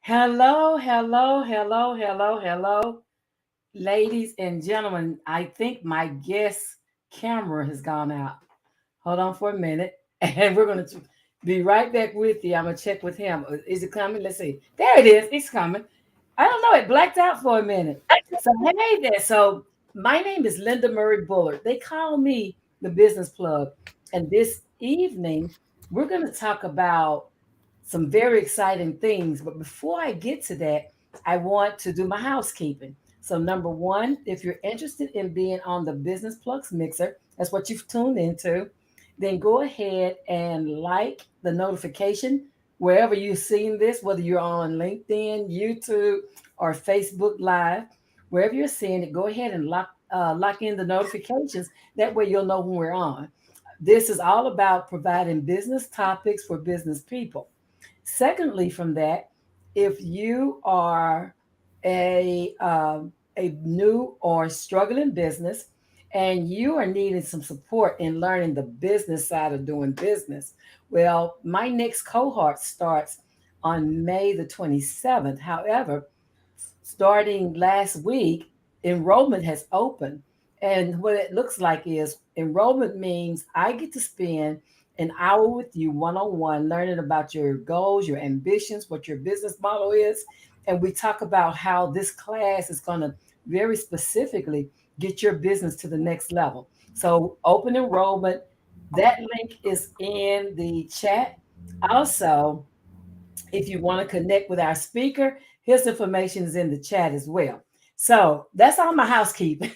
Hello, hello, hello, hello, hello, ladies and gentlemen. I think my guest camera has gone out. Hold on for a minute, and we're going to be right back with you. I'm going to check with him. Is it coming? Let's see. There it is. It's coming. I don't know. It blacked out for a minute. So, hey there. So, my name is Linda Murray Bullard. They call me the business plug. And this evening, we're going to talk about some very exciting things. But before I get to that, I want to do my housekeeping. So, number one, if you're interested in being on the Business Plugs Mixer, that's what you've tuned into, then go ahead and like the notification wherever you've seen this, whether you're on LinkedIn, YouTube, or Facebook Live, wherever you're seeing it, go ahead and lock in the notifications. That way you'll know when we're on. This is all about providing business topics for business people. Secondly, from that, if you are a new or struggling business and you are needing some support in learning the business side of doing business, well, my next cohort starts on May the 27th. However, starting last week, enrollment has opened. And what it looks like is enrollment means I get to spend an hour with you one on one, learning about your goals, your ambitions, what your business model is. And we talk about how this class is going to very specifically get your business to the next level. So, open enrollment, that link is in the chat. Also, if you want to connect with our speaker, his information is in the chat as well. So that's all my housekeeping.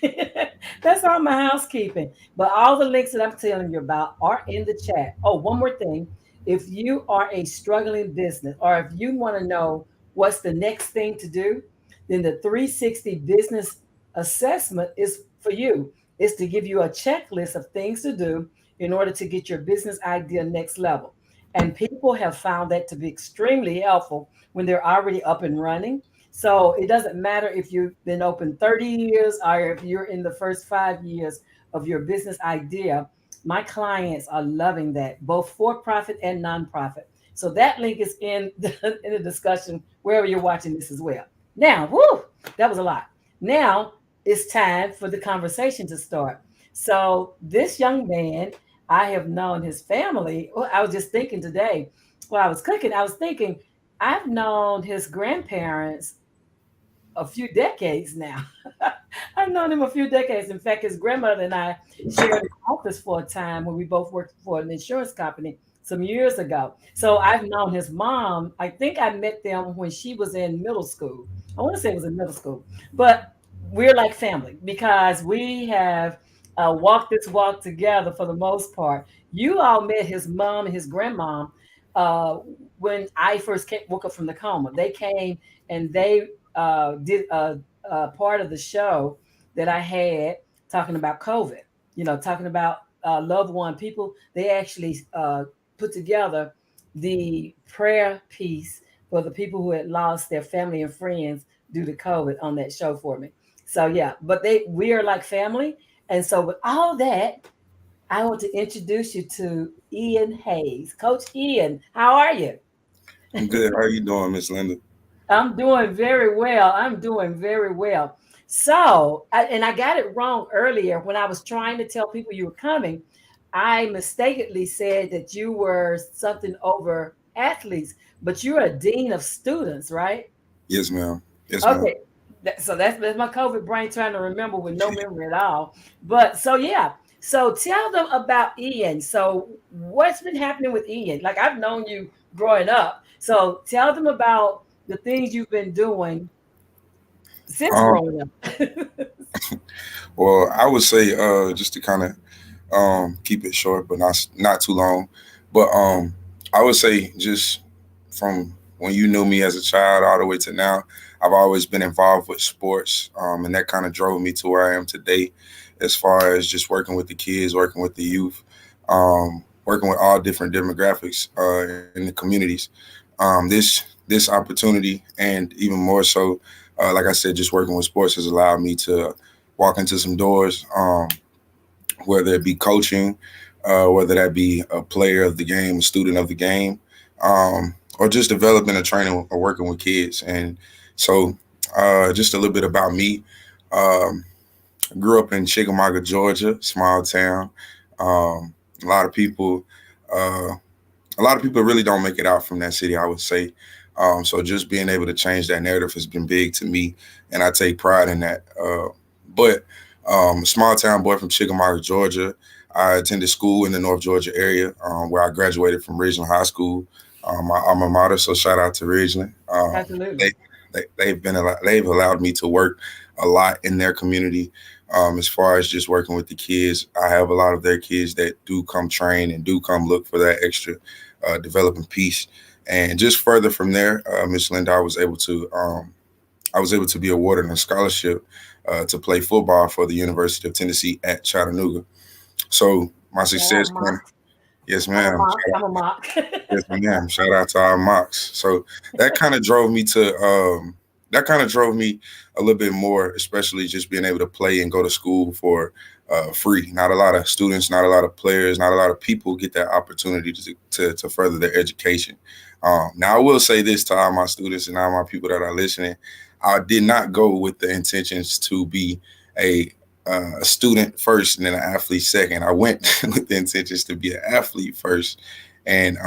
That's all my housekeeping. But all the links that I'm telling you about are in the chat. Oh, one more thing. If you are a struggling business or if you want to know what's the next thing to do, then the 360 business assessment is for you. It's to give you a checklist of things to do in order to get your business idea next level. And people have found that to be extremely helpful when they're already up and running. So it doesn't matter if you've been open 30 years or if you're in the first 5 years of your business idea. My clients are loving that, both for profit and nonprofit. So that link is in the discussion wherever you're watching this as well. Now, whoo, that was a lot. Now it's time for the conversation to start. So this young man, I have known his family. Well, I was just thinking today while I was cooking, I was thinking I've known his grandparents a few decades now. I've known him a few decades. In fact, his grandmother and I shared an office for a time when we both worked for an insurance company some years ago. So I've known his mom. I think I met them when she was in middle school. I want to say it was in middle school, but we're like family because we have walked this walk together for the most part. You all met his mom and his grandmom uh, when I first woke up from the coma. They came and they did a part of the show that I had talking about COVID, talking about loved one people. They actually put together the prayer piece for the people who had lost their family and friends due to COVID on that show for me. So yeah, but we are like family. And so with all that, I want to introduce you to Ian Hayes. Coach Ian, how are you? I'm good. How are you doing, Miss Linda? I'm doing very well. I'm doing very well. So, and I got it wrong earlier when I was trying to tell people you were coming. I mistakenly said that you were something over athletes, but you're a dean of students, right? Yes, ma'am. Yes, ma'am. Okay. So that's my COVID brain trying to remember with no memory at all. But so yeah. So tell them about Ian. So what's been happening with Ian? Like I've known you growing up. So tell them about the things you've been doing since Um, growing up. well, I would say, just to kind of keep it short, but not too long. But I would say just from when you knew me as a child all the way to now, I've always been involved with sports, and that kind of drove me to where I am today, as far as just working with the kids, working with the youth, working with all different demographics in the communities. This opportunity, and even more so, like I said, just working with sports has allowed me to walk into some doors, whether it be coaching, whether that be a player of the game, a student of the game, or just developing and training or working with kids. And so, just a little bit about me. Um, Grew up in Chickamauga, Georgia, small town. Um, a lot of people, uh, a lot of people really don't make it out from that city, I would say. So just being able to change that narrative has been big to me, and I take pride in that. But Small town boy from Chickamauga, Georgia. I attended school in the North Georgia area, where I graduated from Ridgeland High School, my alma mater. So shout out to Ridgeland. They, Absolutely. they've allowed me to work a lot in their community. As far as just working with the kids, I have a lot of their kids that do come train and do come look for that extra developing piece. And just further from there, Miss Linda, I was able to be awarded a scholarship to play football for the University of Tennessee at Chattanooga. So my Shout out success came, Mock. yes, I'm a ma'am. mock. I'm a mock. Yes, ma'am. Shout out to our mocks. So that kind of drove me to that kind of drove me a little bit more, especially just being able to play and go to school for free. Not a lot of students, not a lot of players, not a lot of people get that opportunity to further their education. Now, I will say this to all my students and all my people that are listening: I did not go with the intentions to be a a student first and then an athlete second. I went with the intentions to be an athlete first, and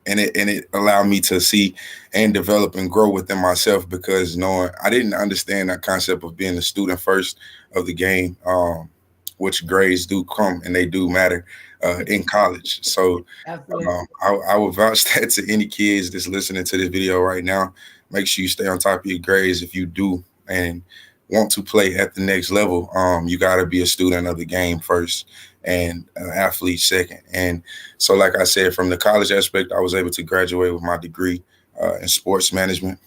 it allowed me to see and develop and grow within myself, because knowing I didn't understand that concept of being a student first of the game, which grades do come and they do matter in college. So Absolutely. I would vouch that to any kids that's listening to this video right now. Make sure you stay on top of your grades if you do and want to play at the next level. You got to be a student of the game first and an athlete second. And so, like I said, from the college aspect, I was able to graduate with my degree in sports management,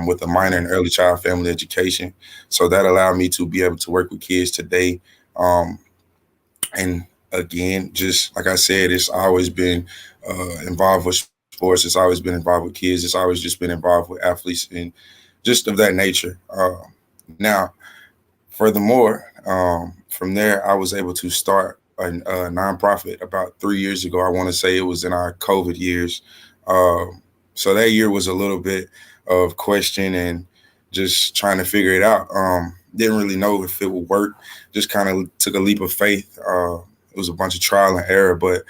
with a minor in early child family education. So that allowed me to be able to work with kids today. Um, and again, just like I said, it's always been involved with sports. It's always been involved with kids. It's always just been involved with athletes and just of that nature. Now, furthermore, from there, I was able to start a nonprofit about 3 years ago. I want to say it was in our COVID years. So that year was a little bit of question and just trying to figure it out. Didn't really know if it would work. Just kind of took a leap of faith. It was a bunch of trial and error, but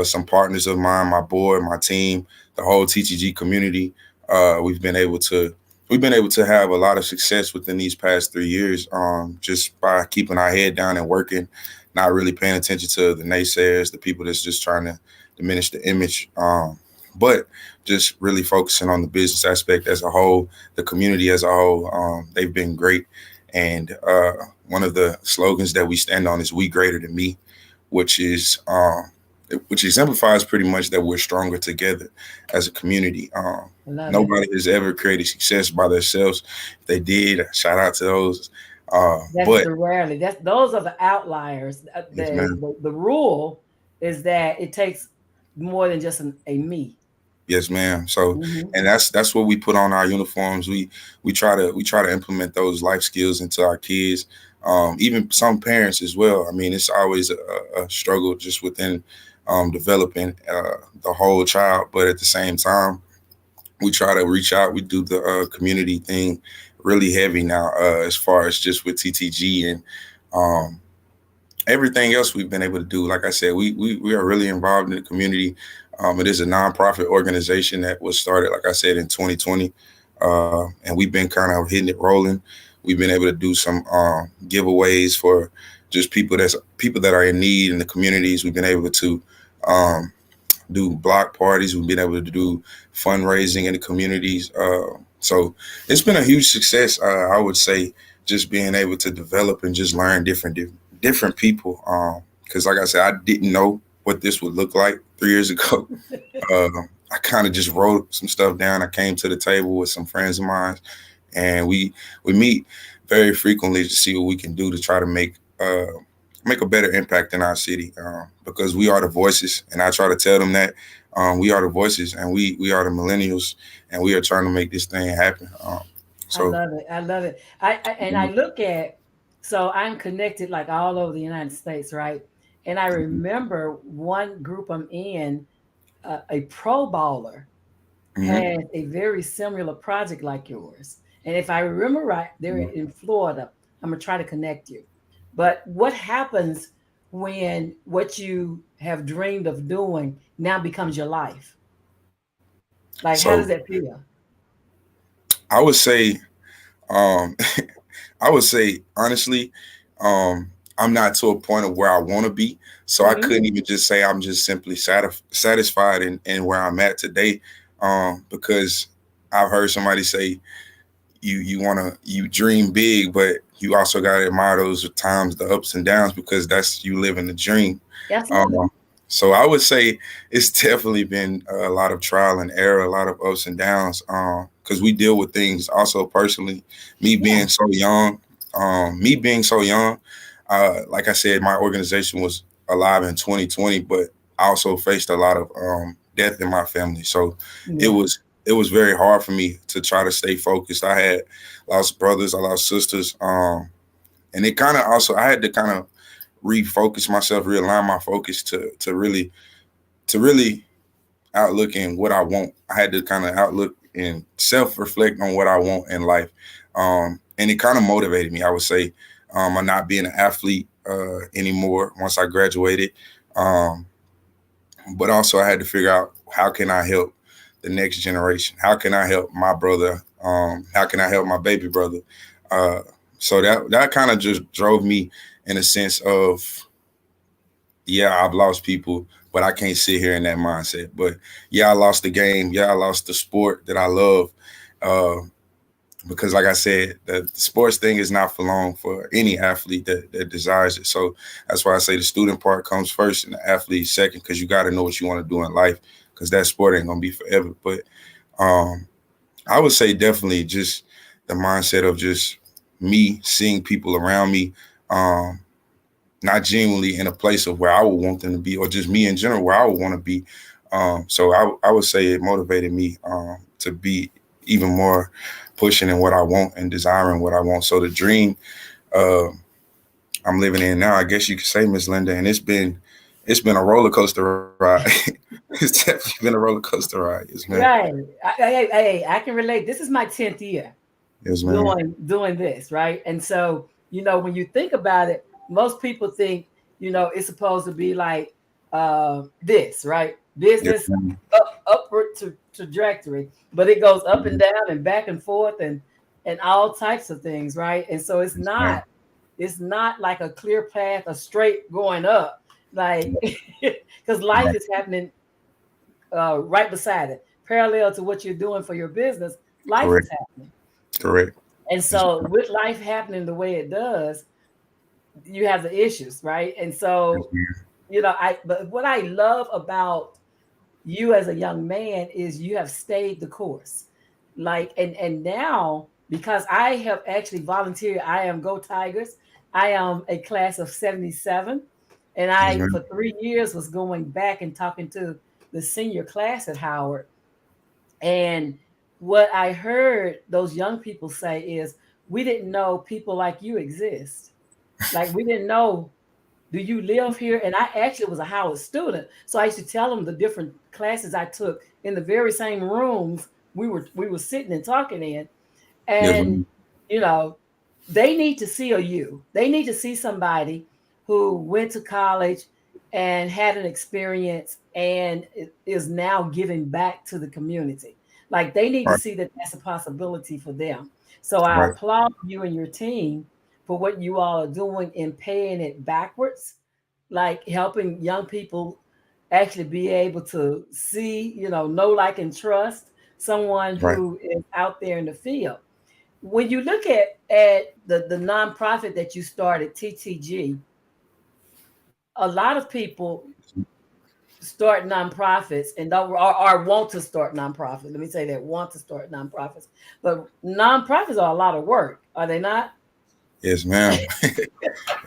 some partners of mine, my board, my team, the whole TTG community, we've been able to have a lot of success within these past 3 years, just by keeping our head down and working, not really paying attention to the naysayers, the people that's just trying to diminish the image, but just really focusing on the business aspect as a whole, the community as a whole. They've been great. And one of the slogans that we stand on is "We greater than me," which is which exemplifies pretty much that we're stronger together as a community. I love it. Nobody has ever created success by themselves. If they did, shout out to those. That's But the rarely. That's those are the outliers. yes, man. The rule is that it takes more than just a me. Yes, ma'am. So, Hmm. and that's what we put on our uniforms. We try to implement those life skills into our kids. Even some parents as well. I mean, it's always a struggle just within developing the whole child, but at the same time, we try to reach out. We do the community thing really heavy now, as far as just with TTG and um, everything else we've been able to do. Like I said, we are really involved in the community. It is a nonprofit organization that was started, like I said, in 2020, and we've been kind of hitting it rolling. We've been able to do some giveaways for just people that are in need in the communities. We've been able to um, do block parties. We've been able to do fundraising in the communities. So it's been a huge success. I would say just being able to develop and just learn different people. Because like I said, I didn't know what this would look like 3 years ago. I kind of just wrote some stuff down. I came to the table with some friends of mine, and we meet very frequently to see what we can do to try to make a better impact in our city, because we are the voices, and I try to tell them that we are the voices, and we are the millennials, and we are trying to make this thing happen. I So love it. I love it. And I look at, so I'm connected like all over the United States, right? And I remember one group I'm in, a pro bowler. Hmm. has a very similar project like yours. And if I remember right, they're in Florida. I'm gonna try to connect you. But what happens when what you have dreamed of doing now becomes your life? Like, So how does that feel? I would say, um, I would say honestly, I'm not to a point of where I want to be. So I Hmm. couldn't even just say I'm just simply satisfied in where I'm at today. Because I've heard somebody say you dream big, but you also got to admire those times, the ups and downs, because that's you living the dream. Absolutely. Um, so I would say it's definitely been a lot of trial and error, a lot of ups and downs. Because we deal with things also personally. Me Yeah. being so young, me being so young, like I said, my organization was alive in 2020, but I also faced a lot of death in my family. So it Yeah. was it was very hard for me to try to stay focused. I had lost brothers, I lost sisters, and it kind of also I had to kind of refocus myself, realign my focus to really outlook in what I want. I had to kind of outlook and self reflect on what I want in life, and it kind of motivated me. I would say, I'm not being an athlete anymore once I graduated, um, but also I had to figure out how can I help the next generation? How can I help my brother? How can I help my baby brother? Uh, so that kind of just drove me in a sense of, yeah, I've lost people, but I can't sit here in that mindset. But yeah, I lost the game. Yeah, I lost the sport that I love. Uh, because like I said, the sports thing is not for long for any athlete that desires it. So that's why I say the student part comes first and the athlete second, because you got to know what you want to do in life, because that sport ain't gonna be forever. But um, I would say definitely just the mindset of just me seeing people around me, um, not genuinely in a place of where I would want them to be, or just me in general where I would want to be. So I would say it motivated me to be even more pushing in what I want and desiring what I want. So the dream uh, I'm living in now, I guess you could say, Miss Linda, and it's been a roller coaster ride. It's definitely been a roller coaster ride. Yes, ma'am. Right. I can relate. This is my 10th year Yes, ma'am. doing this, right? And so, when you think about it, most people think, it's supposed to be like this, right? Yes, Business ma'am. upward to trajectory, but it goes up and down and back and forth and all types of things, right? And so Yes, ma'am. it's not like a clear path, a straight going up, like because life Right. is happening right beside it, parallel to what you're doing for your business. Life is Correct. happening. Correct. And Yes, so, with life happening the way it does, you have the issues, right? And yes, so, ma'am. but what I love about you as a young man is you have stayed the course. Like, and now, because I have actually volunteered, I am Go Tigers. I am a class of 77. And Yes, I, ma'am. for 3 years, was going back and talking to the senior class at Howard. And what I heard those young people say is, we didn't know people like you exist. Like, we didn't know, do you live here? And I actually was a Howard student. So I used to tell them the different classes I took in the very same rooms we were sitting and talking in. Yes, And, ma'am. you know, they need to see a you. They need to see somebody who went to college and had an experience and is now giving back to the community. Like, they need to Right. see that that's a possibility for them. So I Right. applaud you and your team for what you all are doing in paying it backwards, like helping young people actually be able to see, know, like, and trust someone Right. who is out there in the field. When you look at the nonprofit that you started, TTG, a lot of people start nonprofits and don't or want to start nonprofits. Let me say that, want to start nonprofits, but nonprofits are a lot of work, are they not? Yes, ma'am.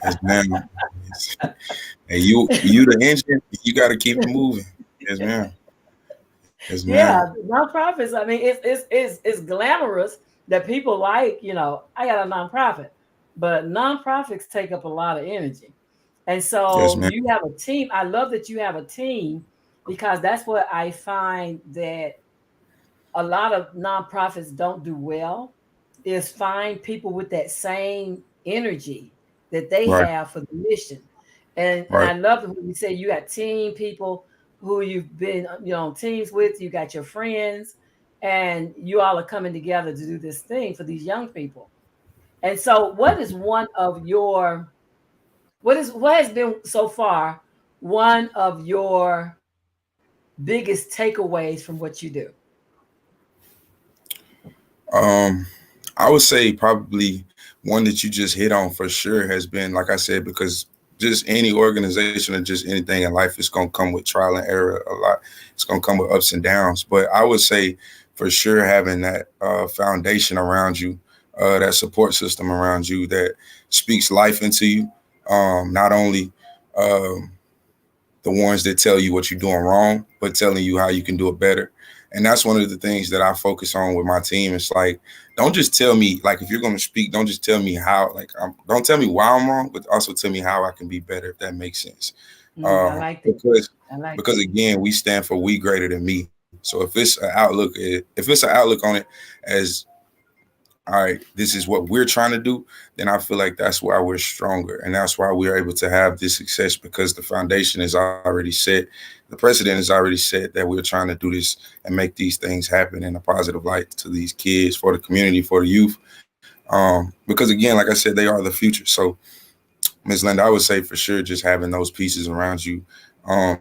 Yes, ma'am. Yes. And you the engine. You got to keep it moving. Yes, ma'am. Yes, ma'am. Yeah, nonprofits. I mean, it's glamorous that people like. I got a nonprofit, but nonprofits take up a lot of energy, and Yes, so ma'am. you have a team. I love that you have a team because that's what I find that a lot of nonprofits don't do well is find people with that same energy that they Right. have for the mission. And Right. I love it when you say you got team people who you've been on teams with, you got your friends, and you all are coming together to do this thing for these young people. And so what is one of your what has been so far one of your biggest takeaways from what you do? Um, I would say probably one that you just hit on for sure has been, like I said, because just any organization or just anything in life is going to come with trial and error a lot. It's going to come with ups and downs. But I would say for sure having that foundation around you, that support system around you that speaks life into you. Not only um, the ones that tell you what you're doing wrong, but telling you how you can do it better. And that's one of the things that I focus on with my team. It's like, don't just tell me, like, if you're going to speak, don't just tell me how, like, don't tell me why I'm wrong, but also tell me how I can be better, if that makes sense. I like that. Because, I like because again, we stand for we greater than me. So if it's an outlook on it as, all right, this is what we're trying to do, then I feel like that's why we're stronger. And that's why we're able to have this success because the foundation is already set. The precedent is already set that we're trying to do this and make these things happen in a positive light to these kids, for the community, for the youth. Because again, like I said, they are the future. So, Ms. Linda, I would say for sure just having those pieces around you, um,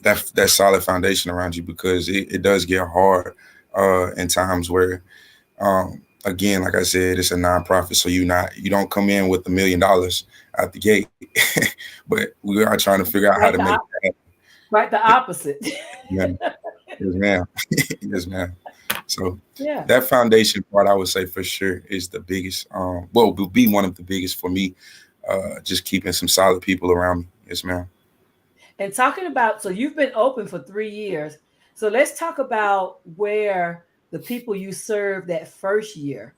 that solid foundation around you, because it does get hard in times where again, like I said, it's a nonprofit, so you don't come in with $1 million out the gate, but we are trying to figure out how right to the make op- that. right the opposite. Ma'am. Yes, ma'am. Yes, ma'am. So Yeah. that foundation part, I would say for sure is the biggest. Well, will be one of the biggest for me. Just keeping some solid people around me. Yes, ma'am. And talking about, so you've been open for 3 years. So let's talk about where the people you served that first year,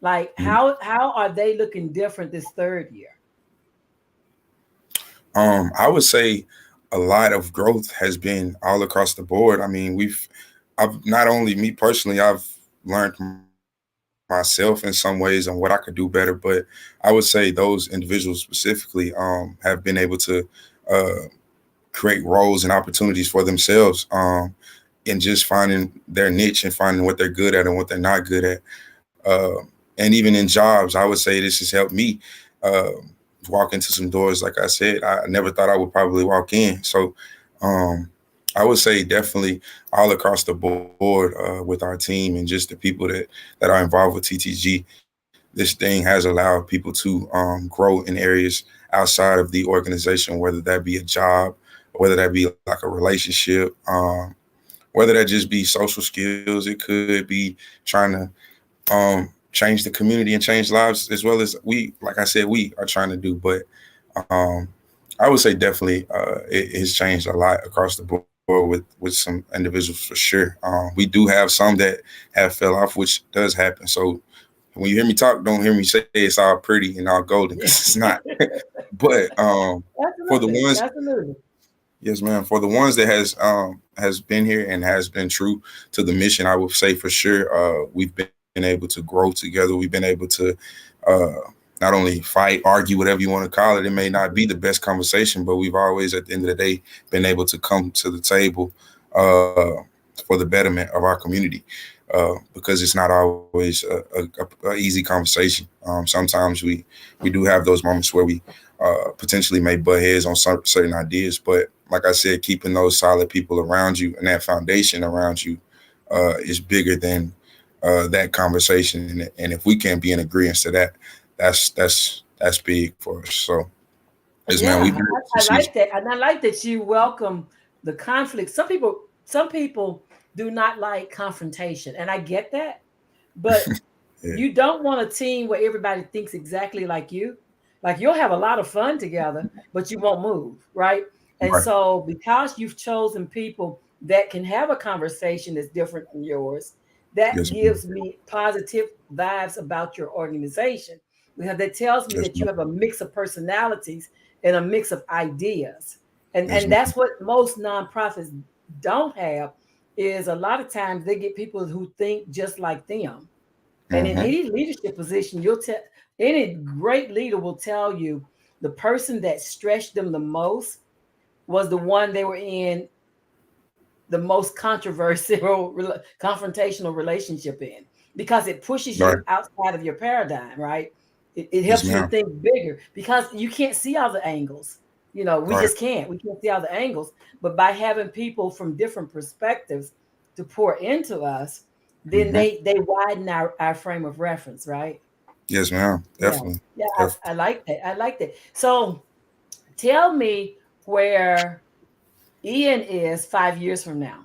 like Mhm. how are they looking different this third year? I would say a lot of growth has been all across the board. I mean, I've not only me personally, I've learned myself in some ways on what I could do better, but I would say those individuals specifically have been able to uh, create roles and opportunities for themselves, and just finding their niche and finding what they're good at and what they're not good at. And even in jobs, I would say this has helped me uh, walk into some doors. Like I said, I never thought I would probably walk in. So um, I would say definitely all across the board with our team and just the people that are involved with TTG. This thing has allowed people to grow in areas outside of the organization, whether that be a job, whether that be like a relationship, whether that just be social skills. It could be trying to change the community and change lives as well as we, like I said, we are trying to do. But um, I would say definitely it has changed a lot across the board with some individuals for sure. We do have some that have fell off, which does happen. So when you hear me talk, don't hear me say it's all pretty and all golden because it's not. But for the Absolutely. ones, Absolutely. yes, ma'am, for the ones that has been here and has been true to the mission, I would say for sure we've been able to grow together. We've been able to uh, not only fight, argue, whatever you want to call it. It may not be the best conversation, but we've always, at the end of the day, been able to come to the table uh, for the betterment of our community. Because it's not always a easy conversation. Sometimes we do have those moments where we potentially may butt heads on certain ideas, but like I said, keeping those solid people around you and that foundation around you is bigger than that conversation. And if we can't be in agreement to that, that's big for us. So, yes, man, Yeah, we've been able to I see. like that, and I like that you welcome the conflict. Some people do not like confrontation, and I get that. But Yeah, you don't want a team where everybody thinks exactly like you. Like you'll have a lot of fun together, but you won't move, right? And right. so because you've chosen people that can have a conversation that's different from yours, that Yes, ma'am. gives me positive vibes about your organization. Because that tells me Yes, that you ma'am. have a mix of personalities and a mix of ideas. And Yes, and ma'am. that's what most nonprofits don't have is a lot of times they get people who think just like them. And in Mm-hmm. any leadership position, you'll tell any great leader will tell you the person that stretched them the most was the one they were in the most controversial, confrontational relationship in, because it pushes Right. you outside of your paradigm, right? It Yes, helps you to ma'am. think bigger because you can't see all the angles. We Right. just can't. We can't see all the angles. But by having people from different perspectives to pour into us, then Mm-hmm. they widen our frame of reference, right? Yes, ma'am. Yeah. Definitely. Yeah, I Definitely. like that. I like that. So tell me where Ian is 5 years from now.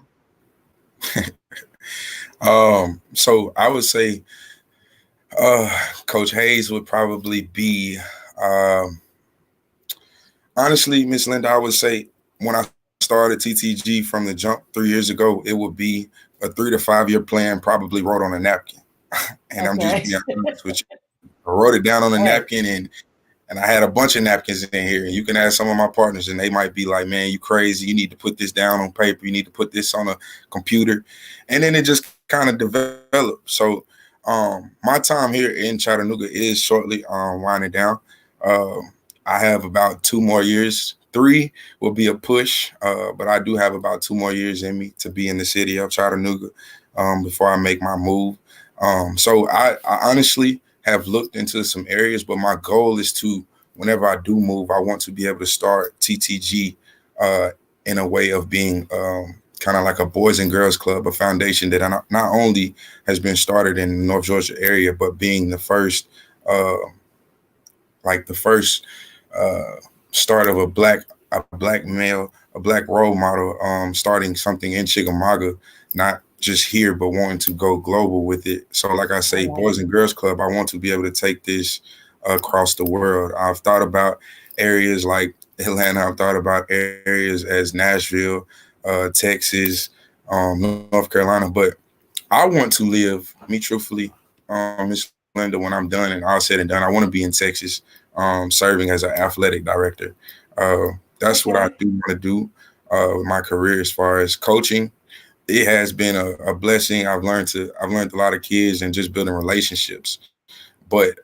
So I would say Coach Hayes would probably be um honestly, Miss Linda, I would say when I started TTG from the jump 3 years ago, it would be a 3 to 5 year plan, probably wrote on a napkin. And I'm just Okay. being honest with you. I wrote it down on a Hey. napkin, and I had a bunch of napkins in here. And you can ask some of my partners, and they might be like, "Man, you crazy? You need to put this down on paper. You need to put this on a computer." And then it just kind of developed. So, my time here in Chattanooga is shortly winding down. Um, I have about 2 more years. Three will be a push, but I do have about 2 more years in me to be in the city of Chattanooga before I make my move. So I honestly have looked into some areas, but my goal is to, whenever I do move, I want to be able to start TTG uh, in a way of being kind of like a boys and girls club, a foundation that not only has been started in the North Georgia area, but being the first, uh, like the first uh, start of a black male, a black role model, starting something in Chickamauga, not just here, but wanting to go global with it. So, like I I say, like Boys and Girls Club, I want to be able to take this across the world. I've thought about areas like Atlanta. I've thought about areas as Nashville, Texas, North Carolina. But I want to live, me truthfully, Miss Linda, when I'm done and all said and done, I want to be in Texas, serving as an athletic director. That's what I Okay. do want to do with my career as far as coaching. It has been a blessing. I've learned a lot of kids and just building relationships. But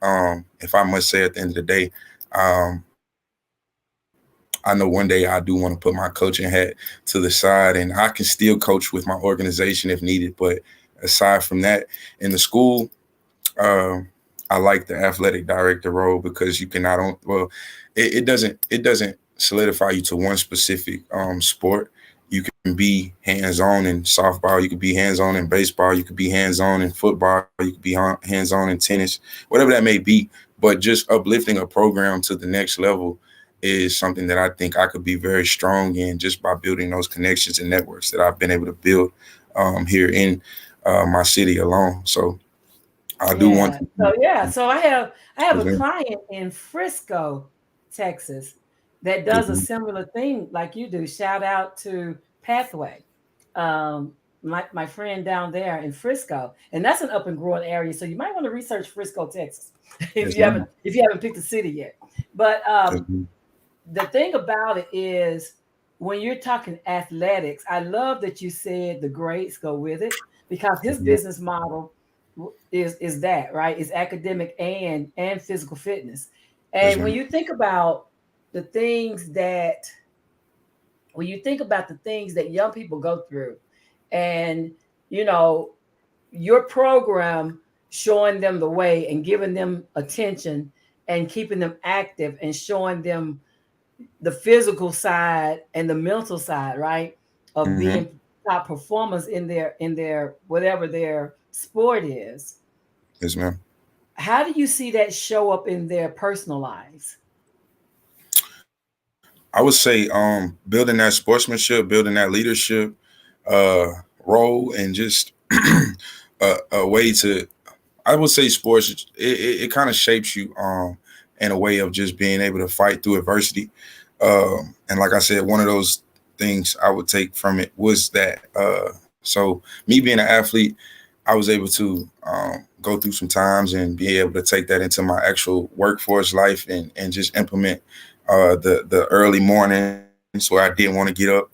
if I must say, at the end of the day, um, I know one day I do want to put my coaching hat to the side, and I can still coach with my organization if needed. But aside from that, in the school, uh, I like the athletic director role because you can not only, well, it doesn't solidify you to one specific sport. You can be hands on in softball. You could be hands on in baseball. You could be hands on in football. You could be hands on in tennis, whatever that may be. But just uplifting a program to the next level is something that I think I could be very strong in just by building those connections and networks that I've been able to build here in my city alone. So I do want Yeah. to. So yeah. So I have Yes, a ma'am. client in Frisco, Texas, that Yes, does a ma'am. similar thing like you do. Shout out to Pathway. Um, my friend down there in Frisco, and that's an up and growing area. So you might want to research Frisco, Texas, if Yes, you haven't ma'am. if you haven't picked a city yet. But Yes, ma'am. the thing about it is when you're talking athletics, I love that you said the grades go with it because his Yes, ma'am. business model is that, right? It's academic and physical fitness. Yes, And when ma'am. you think about the things that when you think about the things that young people go through and you know your program showing them the way and giving them attention and keeping them active and showing them the physical side and the mental side, right? Of Mm-hmm. being top performers in their whatever their sport is. Yes, ma'am. How do you see that show up in their personal lives? I would say building that sportsmanship, building that leadership uh, role, and just a way to. I would say sports. It kind of shapes you in a way of just being able to fight through adversity. And like I said, one of those things I would take from it was that. So me being an athlete, I was able to go through some times and be able to take that into my actual workforce life and just implement the early mornings where I didn't want to get up,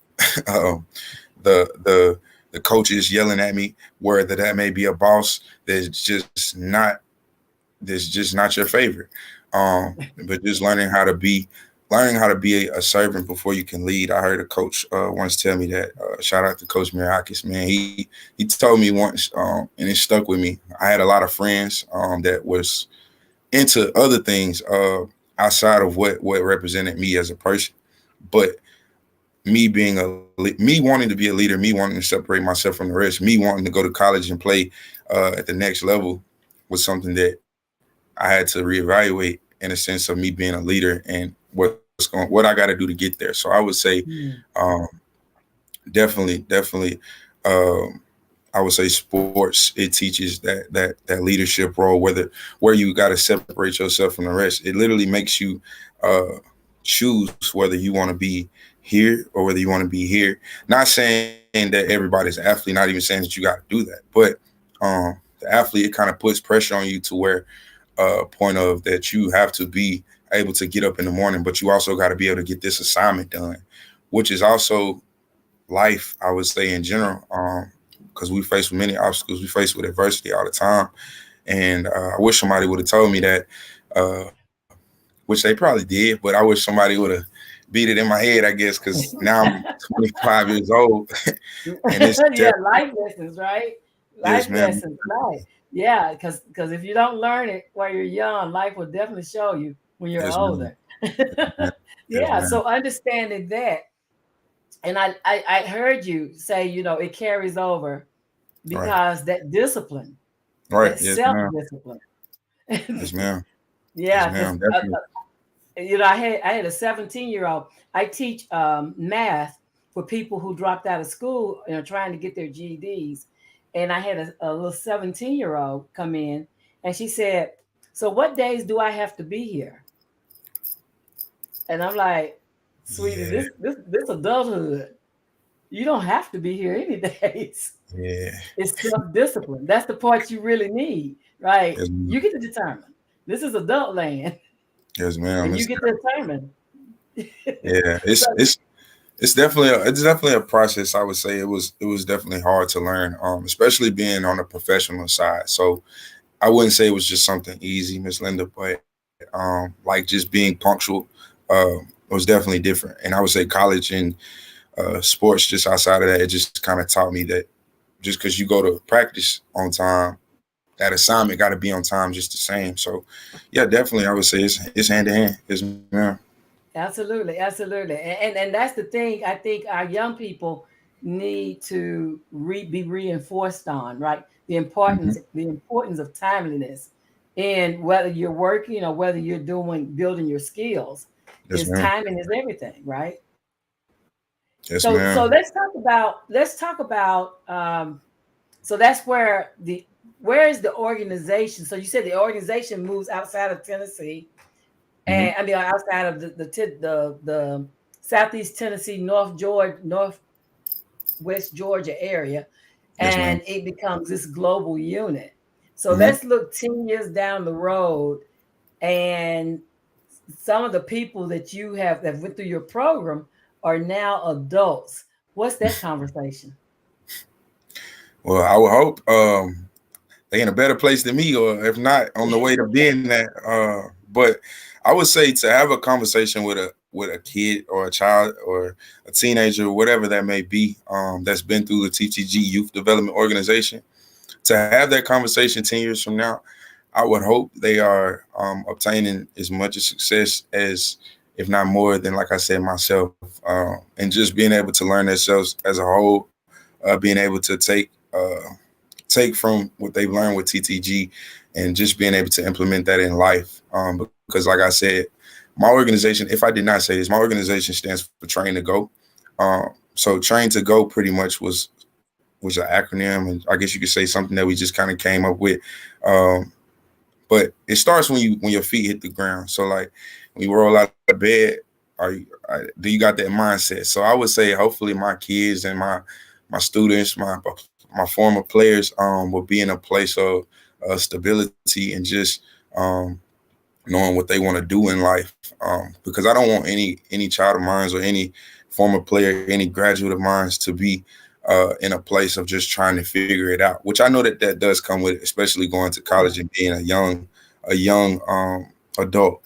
um, the the coaches yelling at me, whether that may be a boss that's just not your favorite. But just learning how to be a servant before you can lead. I heard a coach once tell me that. Shout out to Coach Mirakis, man. He told me once, and it stuck with me. I had a lot of friends that was into other things outside of what represented me as a person, but me wanting to be a leader, me wanting to separate myself from the rest, me wanting to go to college and play at the next level was something that I had to reevaluate in a sense of me being a leader and what I got to do to get there. So I would say, Hmm. um, definitely, um, I would say sports. It teaches that leadership role, where you got to separate yourself from the rest. It literally makes you uh, choose whether you want to be here or whether you want to be here. Not saying that everybody's an athlete. Not even saying that you got to do that, but the athlete, it kind of puts pressure on you to where point of that you have to be able to get up in the morning, but you also got to be able to get this assignment done, which is also life, I would say, in general. Because we face with many obstacles, we face with adversity all the time, and I wish somebody would have told me that, uh, which they probably did, but I wish somebody would have beat it in my head, I guess, because now I'm 25 years old, and it's Yeah, definitely, life lessons, right? yes, Life ma'am, lessons, right? Yeah, because if you don't learn it while you're young, life will definitely show you when you're yes, ma'am, older. yes, ma'am, yes, Yeah, ma'am. so understanding that, and I heard you say, it carries over Right, because that discipline, right, that yes, self ma'am, discipline. yes, ma'am, yes, Yeah, because ma'am, definitely, I had a 17-year-old. I teach math for people who dropped out of school, trying to get their GEDs. And I had a little 17-year-old come in, and she said, "So what days do I have to be here?" And I'm like, "Sweetie, yeah, this adulthood. You don't have to be here any days. yeah, It's self-discipline. That's the part you really need, right? yes, ma'am. You get to determine. This is adult land, Yes, ma'am. and you get to determine." Yeah, So it's definitely a process. I would say it was definitely hard to learn, especially being on the professional side. So I wouldn't say it was just something easy, Miss Linda, but like just being punctual, was definitely different. And I would say college and sports just outside of that, it just kind of taught me that just because you go to practice on time, that assignment got to be on time just the same. So yeah, definitely I would say it's hand to hand. Yes, ma'am. absolutely, absolutely, and that's the thing. I think our young people need to be reinforced on, right? The Hmm. importance, the importance of timeliness, and whether you're working or whether you're doing building your skills, Yes, is ma'am. timing is everything, right? Yes, ma'am. So let's talk about so that's where is the organization? So you said the organization moves outside of Tennessee, Hmm. and I mean outside of the Southeast Tennessee, Northwest Georgia area, Yes, ma'am. and it becomes this global unit. So Hmm. let's look 10 years down the road, and some of the people that you have that went through your program are now adults. What's that conversation? Well, I would hope they in a better place than me, or if not, on the way to being that. But I would say to have a conversation with a kid or a child or a teenager, whatever that may be, that's been through the TTG Youth Development Organization, to have that conversation 10 years from now, I would hope they are obtaining as much success as, if not more than, like I said, myself, and just being able to learn themselves as a whole, being able to take from what they've learned with TTG and just being able to implement that in life. Because, like I said, my organization, if I did not say this, my organization stands for Train to Go. So Train to Go pretty much was an acronym, and I guess you could say something that we just kind of came up with. Um, but it starts when your feet hit the ground. So like when you roll out of bed, do you got that mindset? So I would say hopefully my kids and my students, my former players, will be in a place of stability and just knowing what they want to do in life. Because I don't want any child of mine or any former player, any graduate of mine to be in a place of just trying to figure it out, which I know that that does come with it, especially going to college and being a young adult.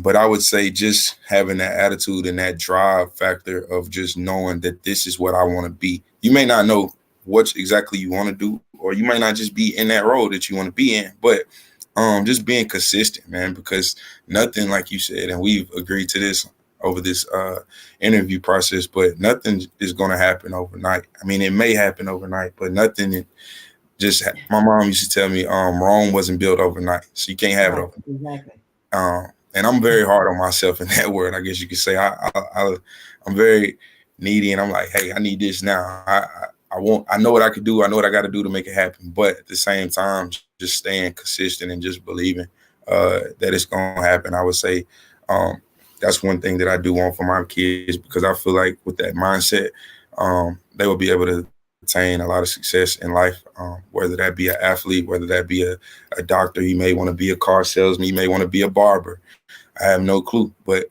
But I would say just having that attitude and that drive factor of just knowing that this is what I want to be. You may not know what exactly you want to do, or you might not just be in that role that you want to be in, but just being consistent, man, because nothing, like you said, and we've agreed to this over this interview process, but nothing is going to happen overnight. I mean, it may happen overnight, but nothing my mom used to tell me, Rome wasn't built overnight, so you can't have it Right, overnight. exactly. And I'm very hard on myself in that word. I guess you could say I'm very needy, and I'm like, hey, I need this now. I know what I could do. I know what I got to do to make it happen. But at the same time, just staying consistent and just believing that it's gonna happen. I would say that's one thing that I do want for my kids, because I feel like with that mindset, they will be able to attain a lot of success in life. Whether that be an athlete, whether that be a doctor, you may want to be a car salesman, you may want to be a barber. I have no clue, but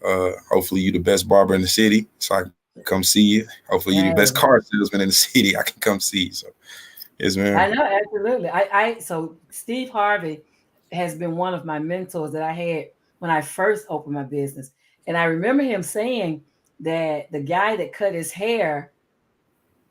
hopefully you the best barber in the city, so I can come see you. Hopefully you the best car Hey, salesman in the city, I can come see you. So yes, man. I know, absolutely. So Steve Harvey has been one of my mentors that I had when I first opened my business. And I remember him saying that the guy that cut his hair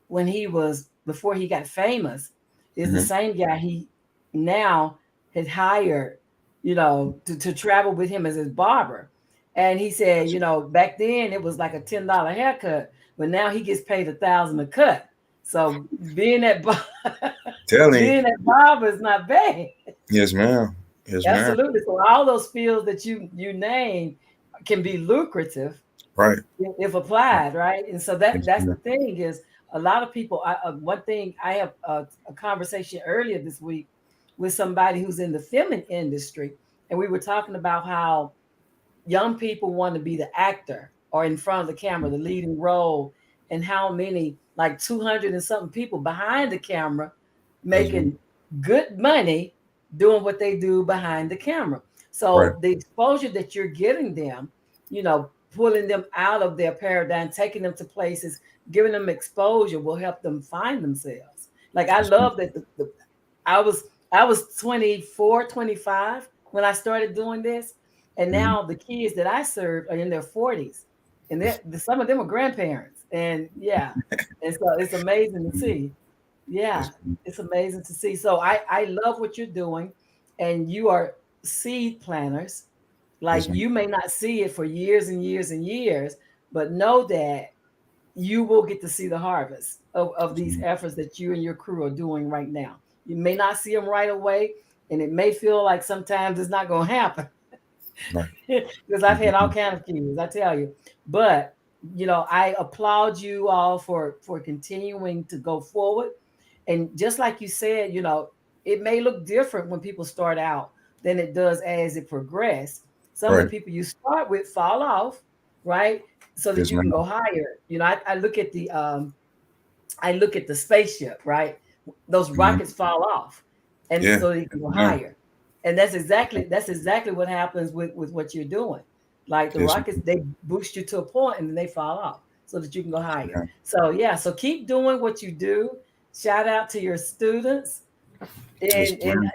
when he was before he got famous is the Hmm. same guy he now had hired, to travel with him as his barber. And he said, back then it was like a $10 haircut, but now he gets paid 1,000 a cut. So Telling you. being that barber is not bad. Yes, ma'am. Yes, ma'am. Absolutely. So all those fields that you name can be lucrative Right. if applied, right? And so that's Yes, the thing is a lot of people. One thing I have a conversation earlier this week with somebody who's in the film industry, and we were talking about how young people want to be the actor or in front of the camera, the leading role, and how many like 200 and something people behind the camera ma'am. making good money doing what they do behind the camera. Right. So the exposure that you're giving them, pulling them out of their paradigm, taking them to places, giving them exposure will help them find themselves. Like I Yes, ma'am. love that I was I was 24, 25 when I started doing this. And Mhm. now the kids that I serve are in their 40s. And some of them are grandparents. And yeah. And so it's amazing to Mhm. see. Yeah, Yes, ma'am. it's amazing to see. So I love what you're doing. And you are seed planters. Like Yes, ma'am. you may not see it for years and years and years, but know that you will get to see the harvest of Yes, these ma'am. efforts that you and your crew are doing right now. You may not see them right away, and it may feel like sometimes it's not going to happen Right. because I've had all Mhm. kind of kids, I tell you. But I applaud you all for continuing to go forward. And just like you said, it may look different when people start out than it does as it progresses. Some of the Right. people you start with fall off, right? So that Yes, you can ma'am. go higher. I look at the spaceship, right? Those Mhm. rockets fall off, and Yeah. so they can Yes, go ma'am. higher. And that's exactly what happens with what you're doing. Like the Yes, rockets, ma'am. they boost you to a point and then they fall off so that you can go Yes, higher. ma'am. So yeah, so keep doing what you do. Shout out to your students Yes, and ma'am.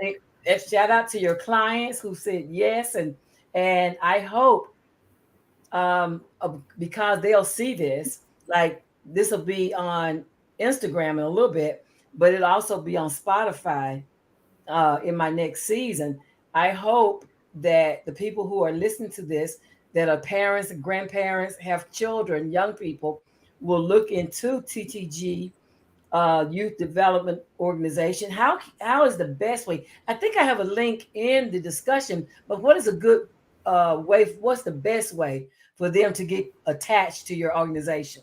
shout out to your clients who said yes. And I hope because they'll see this, like this will be on Instagram in a little bit, but it'll also be on Spotify in my next season. I hope that the people who are listening to this, that are parents and grandparents, have children, young people, will look into TTG Youth Development Organization. How is the best way? I think I have a link in the discussion, but what is a good way? What's the best way for them to get attached to your organization?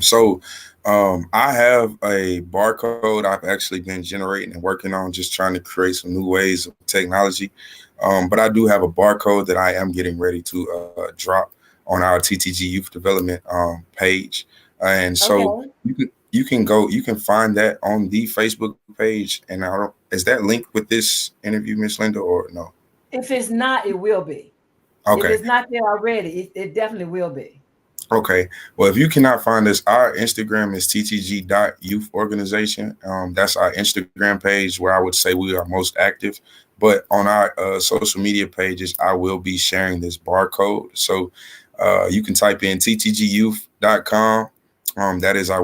So I have a barcode I've actually been generating and working on, just trying to create some new ways of technology. But I do have a barcode that I am getting ready to drop on our TTG Youth Development page, and so Okay. you can find that on the Facebook page. And is that linked with this interview, Miss Linda, or no? If it's not, it will be. If Okay. it's not there already, it definitely will be. Okay. Well, if you cannot find us, our Instagram is TTG Youth Organization. That's our Instagram page where I would say we are most active. But on our social media pages, I will be sharing this barcode. So you can type in ttgyouth.com. That is our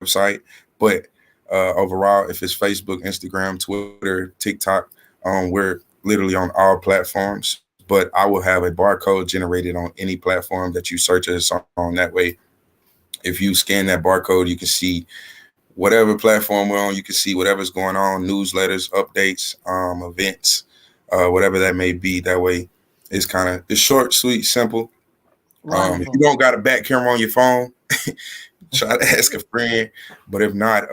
website. But overall, if it's Facebook, Instagram, Twitter, TikTok, we're literally on all platforms. But I will have a barcode generated on any platform that you search us on. That way, if you scan that barcode, you can see whatever platform we're on. You can see whatever's going on, newsletters, updates, events, whatever that may be. That way, it's short, sweet, simple. If you Wonderful. don't got a back camera on your phone, try to ask a friend. But if not,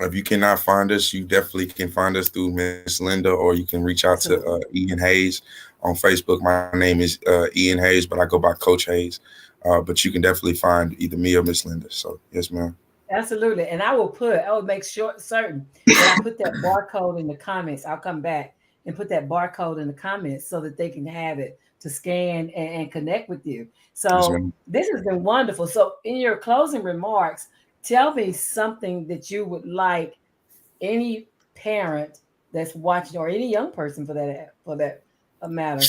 if you cannot find us, you definitely can find us through Miss Linda, or you can reach out to Absolutely. Ian Hayes on Facebook. My name is Ian Hayes, but I go by Coach Hayes. But you can definitely find either me or Miss Linda. So yes, ma'am. Absolutely. And I will make sure certain that I put that barcode in the comments. I'll come back and put that barcode in the comments so that they can have it to scan and connect with you. Yes, So ma'am. this has been wonderful. So in your closing remarks, tell me something that you would like any parent that's watching, or any young person for that matter.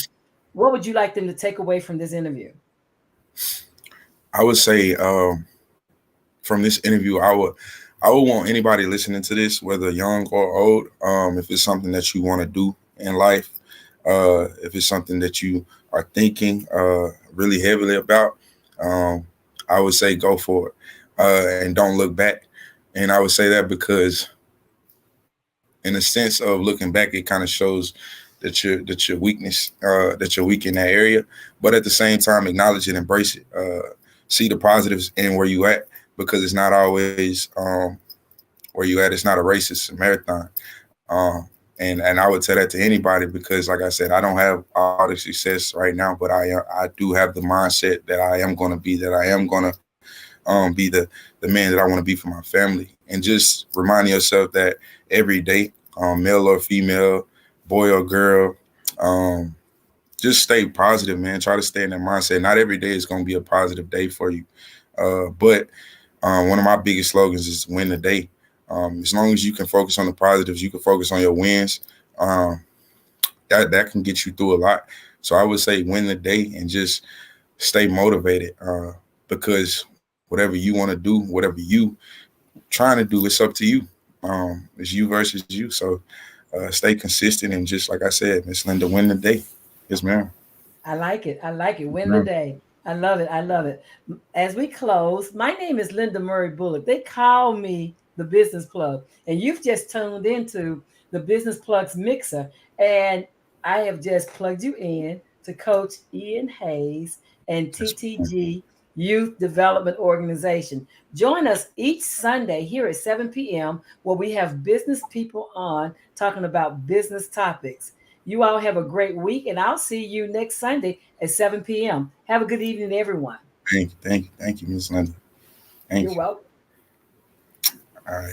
What would you like them to take away from this interview? I would say from this interview, I would want anybody listening to this, whether young or old, if it's something that you want to do in life, if it's something that you are thinking really heavily about, um, I would say go for it, and don't look back. And I would say that because, in a sense of looking back, it kind of shows that your weakness, that you're weak in that area, but at the same time, acknowledge it, embrace it, see the positives in where you at, because it's not always where you at. It's not a race; it's a marathon. And I would tell that to anybody because, like I said, I don't have all the success right now, but I do have the mindset that I am going to be, that I am going to be the man that I want to be for my family, and just reminding yourself that every day, male or female, boy or girl, um, just stay positive, man. Try to stay in that mindset. Not every day is going to be a positive day for you, but one of my biggest slogans is win the day. As long as you can focus on the positives, you can focus on your wins. Um, that can get you through a lot. So I would say win the day and just stay motivated, because whatever you want to do, whatever you trying to do, it's up to you. It's you versus you. So stay consistent and just like I said, Miss Linda, win the day. Yes, ma'am. I like it. I like it. Yes, Win the ma'am. day. I love it. I love it. As we close, my name is Linda Murray Bullock. They call me the Business Plug, and you've just tuned into the Business Plugs Mixer. And I have just plugged you in to Coach Ian Hayes and Yes, ma'am. TTG Youth Development Organization. Join us each Sunday here at 7 p.m., where we have business people on talking about business topics. You all have a great week, and I'll see you next Sunday at 7 p.m. Have a good evening, everyone. Thank you, Miss Linda. You're Thank you. welcome. All right.